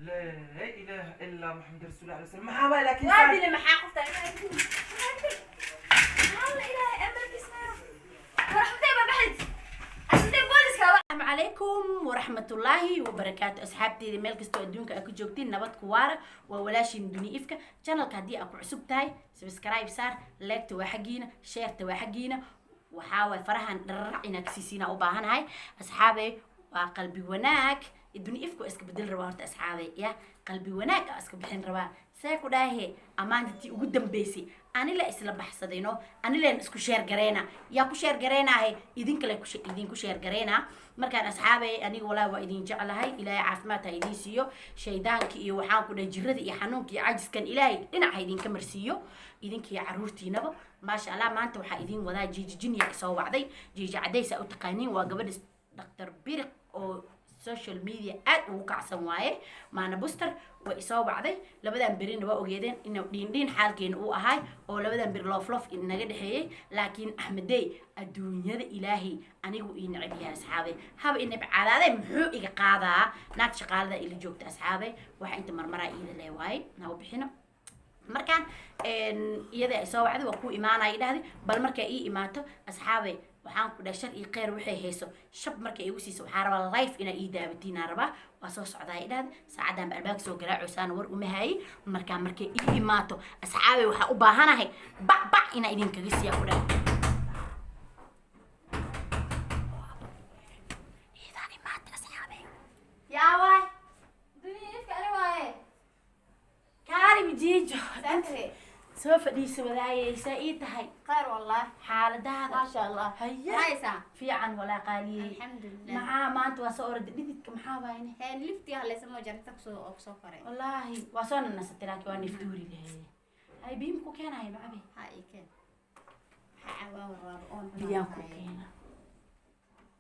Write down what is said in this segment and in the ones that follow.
لا اله الا محمد رسول الله عليه وسلم ما بالك وادي اللي محا قفتا الله إلهي أمرك اسمه ورحمتي ببحث أسنتي بوليس كوا السلام عليكم ورحمة الله وبركاته أصحابتي ميل كستو أدونك أكو جوجتين نبات كوارا وولاشين دوني إفكا channel كهدي أكو عسوب تاي سبسكرايب صار لايك توا حقينا شير توا حقينا وحاول فرحان رعينا كسيسينا وباهن هاي أصحابي وقلبي وناك الدنيا إفكو إسك بدل روارت أصحابي يا قلبي وناك إسك بحين روار ساكو داهي أمانتي وقدم بيسي أنا لا إسلا بحصدينو أنا لا إسكو شير جرينا يا كو شير جرينا هاي إذن كلا إذن كو شير جرينا مركان أصحابي أنا ولا وإذن جعل هاي إلهي عافماتها إذن سيو شيدانك إيو وحاكو دا جرد إيو حنونك إيو عاجز كان إلهي لنا إذن كمر سيو إذن كي عرورتي نبو ما شاء الله ما أنت وحا إذن وذا جيجي جنيا كسو وعدي جيجي عديسة أو تقانين وقبل دكتور بيرق أو social media وكعسن وايه معنا بوستر وإصابة عادي لبدأ برين بقى وجدين إنه دين حالكين أو هاي أو لبدأ برلوف إن نجد هي لكن أحمد دي الدنيا الإلهي أنا جو إن عبيها أصحابي هذا إن بعادة محو قاعدة ناتش قاعدة اللي جوكت أصحابي واحد أنت مرمرة إلى اللي واي ناو بحنا مركان يدا إصابة عادي وكو إيمانا إلى هذه بل مركا إيمانته أصحابي waxaan ku dhashay iyo qeyr waxay hayso shab markay igu siiso waxa rabaa live ina ii daabatiin raba waa soo socdaa idhaad saacadan albaabka soo garaaco saan war uma hay markay ii imaato asxaabay waxa u baahanahay bac ina idin kaga siiya ku dhaw idan imaat asxaabay yaa waay dunia kale waay kaali bijijo santre سوف دي سوداي سايتهاي خير والله حالة هذا ما شاء الله هيا هايسا في عن ولا قالي الحمد لله مع ما انت وصور ديدك محابينه هي لفتي هلا سمو جرتك سو فري والله وصلنا الناس تلاقي واني فدوري له هاي بيمكو كان هاي معبي هاي كان حوا وراب اون بيانكو كان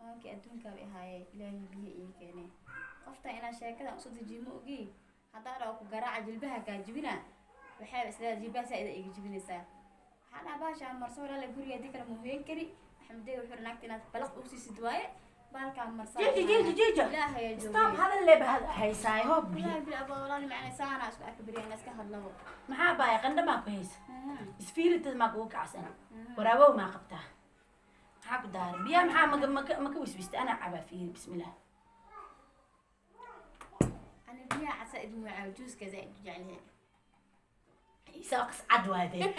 اوكي ادونك هاي الهي بيه اي كان قفتا انا شيكada usoo dejimo ogi hadaa raw ku garaaca jilbaha ka jibina waxay isla jilbaha saida iga jibinaysa hada baasha marso wala guriga dikala muheen kari xamdee wuxuu naagtina balaq u sii sidwaaye balka marso جيجي لا هي جو ستوب هذا اللي بهذا هيساي هوب لا بلا والله معنا سانا اسكو اكبر انا اسكو هدلو maxaa baay qandha ma ku haysa isfiirita ma ku kacsan waraabow ma qabtaa maxaa ku daar biya maxaa ma ka wisbista ana caba fiir bismillah انا بيا عسى ابن عجوز كذا يعني ساقس عدوادي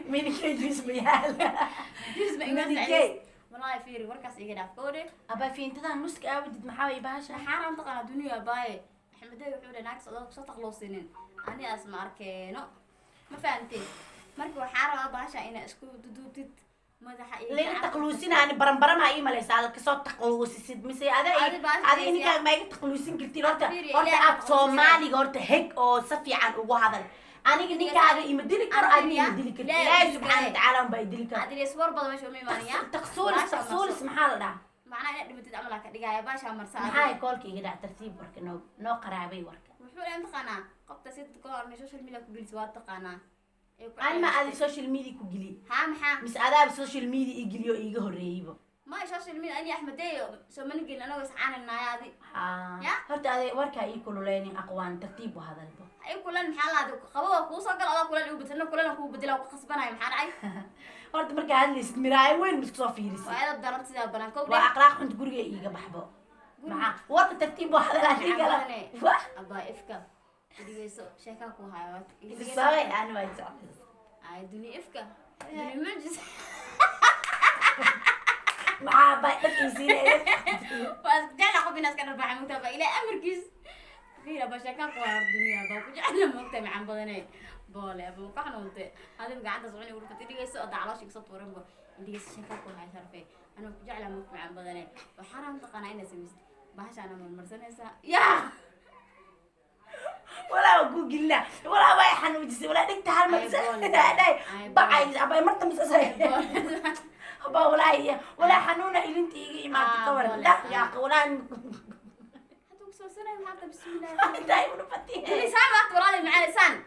من كيجيس بيال جوز ما يقص والله فيري وركاس ايغا دافكودي ابا في انتدا نسك ابد maxaa baasha حرام تقنا دنيا باي احمد wuxuu dhanaag soo taqloosinin ani asma arkeeno ma fahanteen markii waxa rabaa baasha ina isku duduubtid madaxa iyo leen taqluusin aan baran ay malaysaa ka soo taqluusisid mise adi ninka ma iga taqluusin kartiin horta af Soomaaliga horta heg oo si fiican ugu hadal aniga ninkaaga ima dili karo adiga ima dili karto ilaahay subhanahu wa ta'ala baa idili karo adile iswar badan meesha ma imaanaya taqsuulis maxaa la dhahaa macna ina dhimatid amal ka dhigaya baasha marsaa maxay koolka iga dhac tartiib warka noo qaraabay warka wuxuu leeyahay taqana qofta sid koor social media ku bilis waa taqana أنا ما أدري سوشيال ميديا كجلي ها مس أدري سوشيال ميديا يجليو يجه الرهيبة ما سوشيال ميديا أنا أحمد دايو سو من قلنا أنا وسعان النايادي يا هرت هذا وركا يكونوا لين أقوان ترتيب وهذا البو أي كلنا محل هذا خبوا كوسا قال الله كلنا يوبتنا كلنا كوب بدلا وقصبنا يا محل أي هرت مركا هذا استمراري وين مش صافيرس وهذا الدرس ده بنا كوب وأقراق عند جوري يجا بحبه مع ورك ترتيب وهذا لا يجا أبا إفكا ديسو شكاكو هاي سوي أنا ما يصير أي دنيا إفكا دنيا معجز مع بقى يصير بس جانا خبي ناس كانوا بعمل مكتبة إلى أمريكيز فيها بشكاكو هاي الدنيا باكو جعلنا مكتبة عن بدني بولي أبو كحنا قلت هذا بقى عندنا صغيرة يقولوا كتير جيسو أدع على شيء صوت ورنبو اللي جيس شكاكو هاي شرفي أنا جعلنا مكتبة عن بدني وحرام تقنعين سميس باش أنا من مرسنة يا ولا جوجل لا ولا باي حنوجس ولا دك تعال مسا داي باي ابا مرت مسا ابا ولا حنونه اللي انت يجي ما تطور لا يا اخي ولا هاتوك سوسنا حتى بسم الله دايما فتيه اللي سامع تورالي مع لسان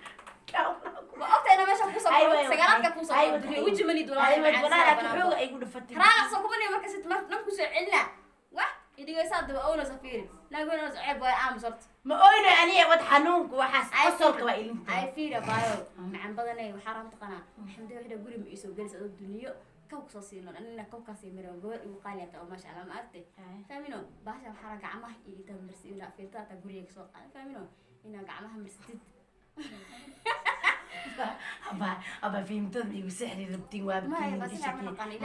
وقت انا ماشي كوسه سجلاتك كوسه وجه مني دولار ايوه انا حوق اي قد فتيه راس كوبني marka sit nafku soo cilna wax idiga saad oo safiri laagona cib way aam sort ma oyna aniga wad xanuunku waxaas qosolka waa ilinta ay fiira baayo macaan badanay waxa raam taqana xamdi wixii guri ma isoo galis oo duniyo kaw soo siino anina kaw ka siimiro gobol iyo qaaliyata oo masha Allah ma artay faamino baasha waxa gacmaha iyo tamarsi ina fiirta ta guriga soo qaad faamino ina gacmaha marsid aba fiimtada igu sixri rabtiin waa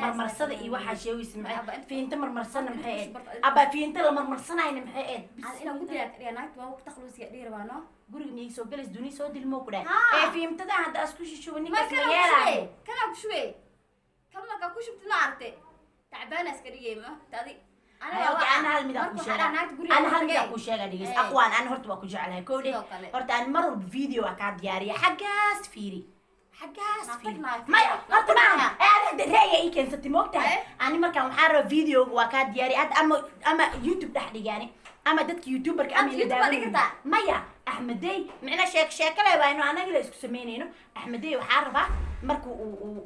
marmarsada iyo waxa sheegaysa maxay fiinta marmarsana maxay aba fiinta la marmarsanayna maxay ina gudriya naagta waa ku takhluusiga dhiirbaano guriga niga soo galis duni soo dilmo ku dhaay fiimtada hadda asku shishuba ninka yeelay kana ku shuwe kama ka ku shubtuna arte تعبانه اسكريه ما تادي انا هل ميدا كو شيغا انا هل ميدا كو شيغا دغيس اقوان انا هرت waa ku jeclahay koodhe horta aan mar walba video ka diyaariya xagaas fiiri xagaas fiiri ma horta ma aad reeya i keensatay moogtahay ani markaan waxaan raba video waa ka diyaariya ama youtube dhax dhigaani ama dadka youtuberka ama ilaa maya axmedey macna sheekale waa inuu anaga la isku sameynayno axmedey waxaa rabaa markuu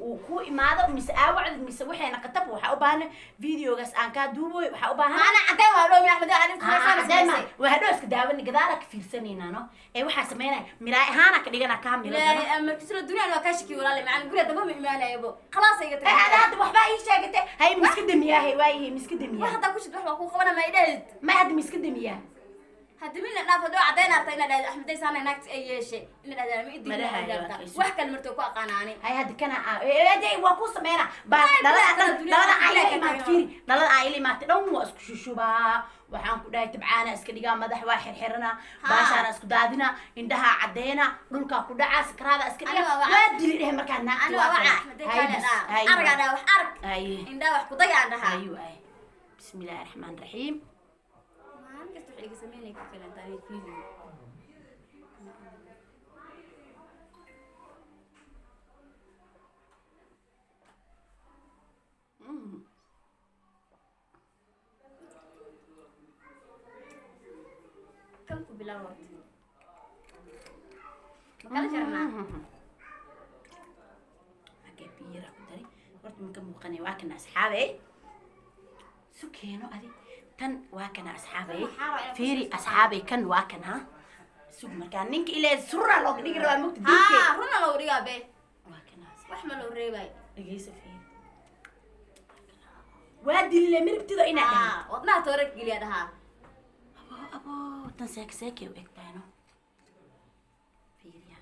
uu ku imaado mise aawacd mise waxayna qatab waxa u baahan videogaas aan ka duuboy waxa u baahan ana caday waa dhoomi axmedey aan ku sameeyay waa dhooska daawan gadaala ka fiirsanayna no waxa sameynay miraa ahaan ka dhigana kaamiro la markii soo duniyada waa ka shaki walaal macaan guriga daba ma imaanaybo khalaas ay gatay ana hadda waxba ii sheegatay hay miska damiyahay waayi miska damiyahay waxa ku shid wax ku qabana ma idheed ma hadda miska damiyahay hadda min dhaaf doo cadeyn artay ina dhaad axmedey saana naagti ay yeeshay ina dhaad ma idin wax kale martoo ku aqaanaani hay hadda kana eeday waa ku sameeyna ba dhalada ay ma fiiri dhalada ay ma dhan waa isku shushuba waxaan ku dhahay tabcaana iska dhigaa madax waa xirxirana baashaana isku daadina indhaha cadeena dhulka ku dhaca sakrada iska dhigaa waa dilay markaa naagti waa argada wax arg indhaha wax ku dayaan dhaha bismillaahir rahmaanir rahiim iga sameeyay ka kala taariikh video kan ku bilawat makala jarna akabira ku dari horta minka muuqanay waa kana asxaabay sukeeno adi tan waa kana asxaabay fiiri asxaabay kan waa kana sug markaa ninka ilaa surra loo dhigi rabaa mugti diinke runa loo dhigaa be waa kana wax ma loo reebay dhageysa fiiri waa dilile miribtido ina dhahay wadnaha toore geliya dhaha abo tan seeke u egtayno fiiriya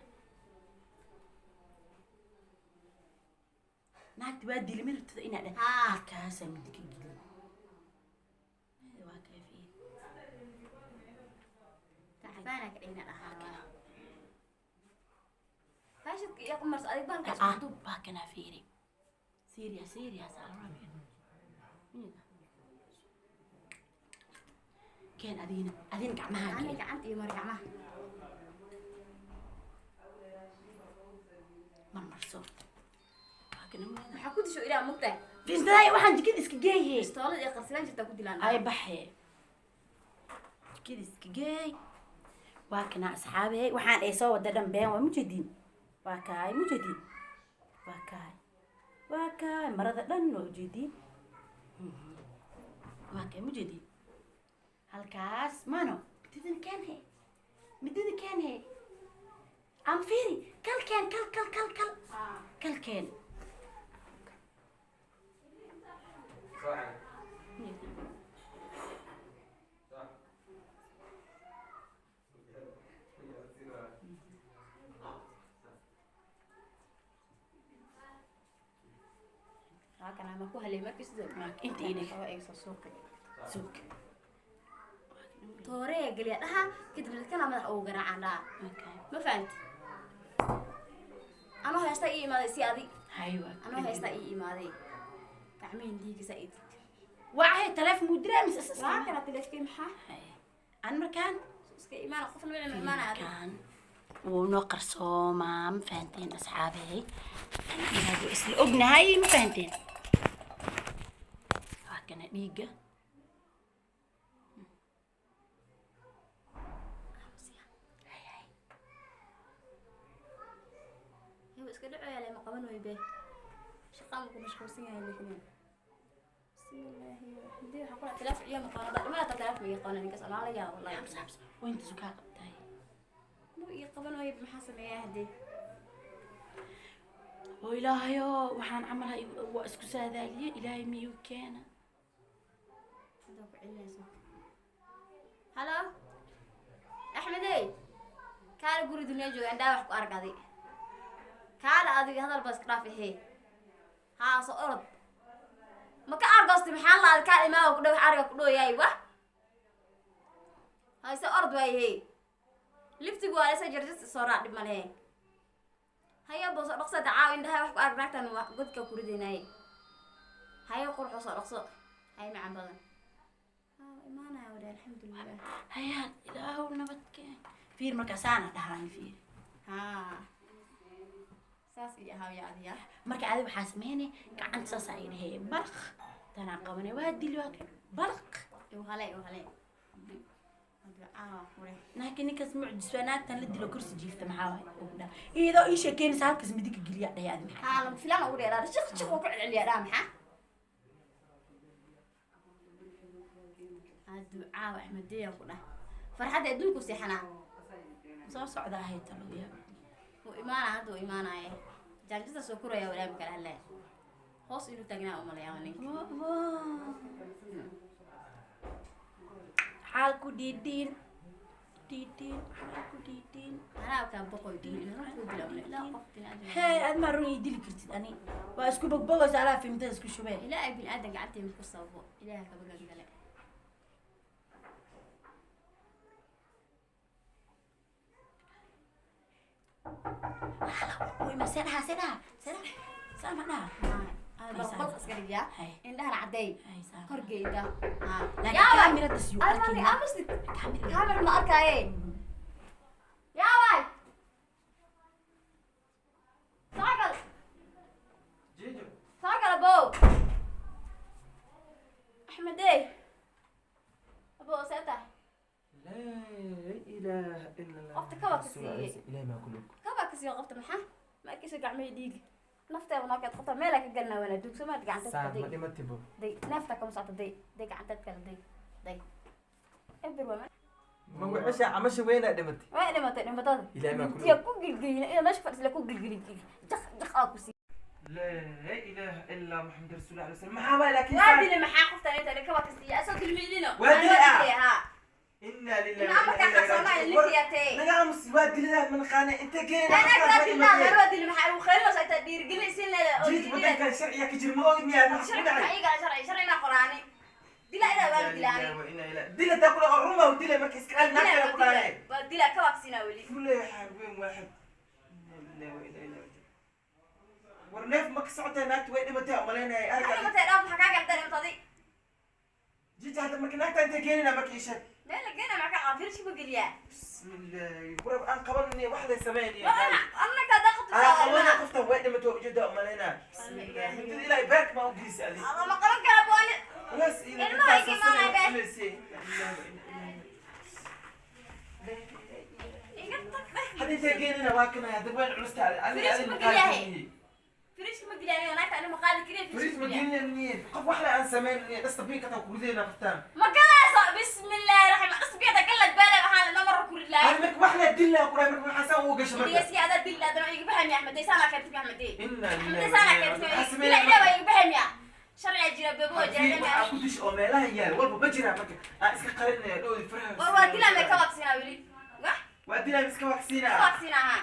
naagti waa dile miribtido ina dhahay halkaasa midka geliya تعبانه كدينا دحانا فاشد يا قمر اديك بالك دوب باكنا فيري سيريا سالرامي كان ادين gacmaha انا gacantay mar gacmaha marmarso baakana waxa ku disho ilaa mugtay fintaay waxaan jikada iska geeyay istoolada ee qarsilan jirta ku dilaan ay baxee jikada iska geey waa kana asxaabay waxaan ay soo wada dhanbeen waa mujadiin waa kaay marada dhan waa mujadiin waa kaay mujadiin halkaas mano midida kan he am fiiri kalkeen kalkeen kana ma ku halay markii sidoo inta inay waa ay soo suuq toore galiya dhaha kadib kana madax oo garaacana ma fahanti ana haysta ii imaaday si adi haywa ana haysta ii imaaday gacmeen diigisa ii waxay telefoon mudira mis asas waa kana telefoon maxaa an markaan iska imaan qof la meel imaan kan ونو قرصومة ما فهمتين أصحابي هذا اسم ابن هاي ما فهمتين هكذا دقيقة هاي هو اسكت دعوة على مقامن ويبه شقامكم مش خمسين هاي اللي كمان الله دي هقول 3000 اليوم قرض ما 3000 يقولون انك انا لا والله يا بس وانت سكا قبتاي مو يقبل ويب محاسن يا هدي وإلهيو waxaan camalahay waa isku saadaaliye ilaahay miyuu keena دوك علينا هلا احمدي كان غوري دنيا جوج عندها wax ku argadi كان adiga hadal bas qraaf ee ها soo orod ma ka argoosti maxaa la ka imaa ku dhaw ariga ku dhooyay wax hay soo orod way liftigu waa isa jarjis soo raad dhib malahay هيا بس رقصة تعاون ده wax ku argnaatan godka ku rideynay هيا qurux soo raqso hay ma cambadan imaana wada alxamdulillah هيا ilaahu nabadkeen fiir markaasana dhahaan fiir saas iyo haawiya adiya marka aad waxa sameeyay gacanta saas ay dhahay barq tana qabanay waa dil waa barq iyo halay laakiin ninkaas mucjisanaadtan la dilo kursi jiifta maxaa waay ogda iyadoo ii sheekeynaysa halkaas midig geliya dhayaad maxaa haa filan ugu dheeraad shaq ku celceliya dhaa maxaa ducaa Ahmadiya ku dhah farxad adduunku seexana soo socda ahay taloya oo imaana hadu imaanaya jaajada soo koraya walaal kala hadlay hoos inuu tagnaa u malayaani xaalku diidin xaalku diidin anaa ka boqol diin ruuxu bilowna la qof binaadam hey aad ma run idili kartid ani waa isku bogbogays ala fimta isku shubay ilaahay binaadam gacantay ku sababo ilaahay ka bagan gale way ma seenaha saamana بس اسكريا عندها العدي هاي كرجيدا لا كاميرا تسيو انا امس كاميرا ما اركاي يا واي ساقل جيجو ساقل ابو احمد ايه ابو سيتا لا اله الا الله وقت كبك سي الى ما كلك كبك سي وقت محا ما كيس قعمي ديق نفته وما كانت خطر مالك قلنا وانا دوك سمعت قعدت دي ما تبو دي نفته كم ساعه دي قعدت كل دي ابر وما ما وحشه عمش وين دمتي وين دمتي الى ما كلك يا كوغلغلين انا مش فرس لك كوغلغلين دخ اكوسي لا اله الا محمد رسول الله عليه وسلم ما بالك وادي اللي محا خفت انت اللي كبك سي اسد الميلينا وادي ها إنا لله إن أمك أخسرنا اللي فيها نجا مسواد لله من خانة أنت كين أنا كنت لا الواد اللي محل وخير سايت دير قلي سنة جيت بدك كان شرعي كجر ما أقول مياه شرعي ما قراني دلا إلى بالك دلاني دلا تاكل الروما ودلا ما كيسكال ناكل قراني دلا كواك سينا ولي فلا حربين واحد لا وإلا إلا ورنيف ما كسعتها نات وين متى أملينا أنا متى رافع حكاك بدل متضي جيت هذا ما كناك أنت كيننا ما كيشت لا لقينا معك عافير شو بقوليا بسم الله برب أنا قبلني واحدة سماني أنا كدقت أنا قبلنا قفت وين متى وجد أملينا بسم الله من إلى يبارك ما أقوليس عليه أنا ما قرن كلامي بس إذا ما يجي ما نبي هذه تجينا واكنا هذا وين عرست على فريش مقلاني أنا كأنه مقال كريم فريش مقلنا منين قف واحدة عن سمين بس طبيعة تقولينا قفتان ما كلا بسم الله الرحمن الرحيم بيا تكلت بالي وحال نمر كل الله أنا مك واحدة دلة قريب من حسن وقش اللي يسي هذا دلة ده يجيبها يا أحمد يسانا كنت يا أحمد إنا يسانا كنت لا لا يجيبها يا شرع جرب بابو جرب ما أكودش أملا هي والله بجرا فك أسك قرنا لو الفرح والله دلة ما كواكسينا ولي وأدلة مسك واكسينا كواكسينا ها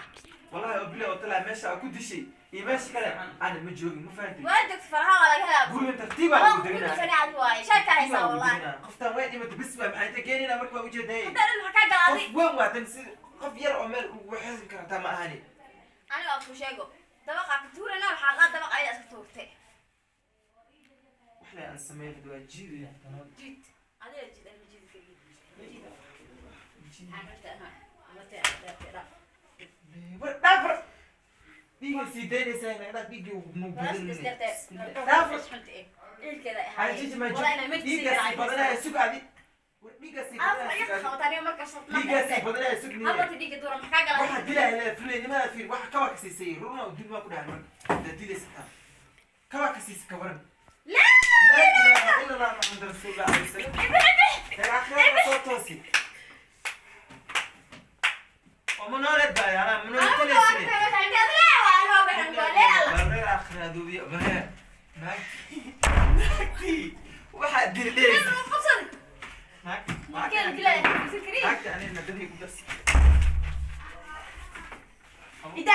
والله أبلا وطلع ماشي أكودش يمشي كلام أنا مجوج مو فاهم والدك فرحة ولا كذا قول من ترتيب على قدرنا كان عدواي شكا هيسا والله قفتان وين ما تبسوا معي تجينا مركب وجد هاي هذا الحكاية قاضي قف وين ما تنسي قف ير عمر وحزن كرتا ما هاني أنا أبو شيء دبقة كتورة أنا وحلقات دبقة أي أسكتورتي وحلا أنا سميت دوا جيد جيت هذا جيت أنا جيت جيت عملتها دافر بيجي سيداني ساينا لا بيجي ومبلن دافر حنت إيه إيه كذا هاي ما والله أنا مت بيجي بدنا سوق عادي بيجي أنا خواتني ما كشفت ما بيجي بدنا سوق الله تديك دورة محكاة واحد دلا لا فلان ما في واحد كواك سيسي رونا ودول ما كنا ده دلا ستا كواك سيس كورن لا إله إلا الله محمد رسول الله عليه وسلم الأخير صوتوسي ومن ولد بقى أنا من ولد كل سنة برا آخر هذول برا ماكي واحد ليش ماكي أنا ندري بس إيه ده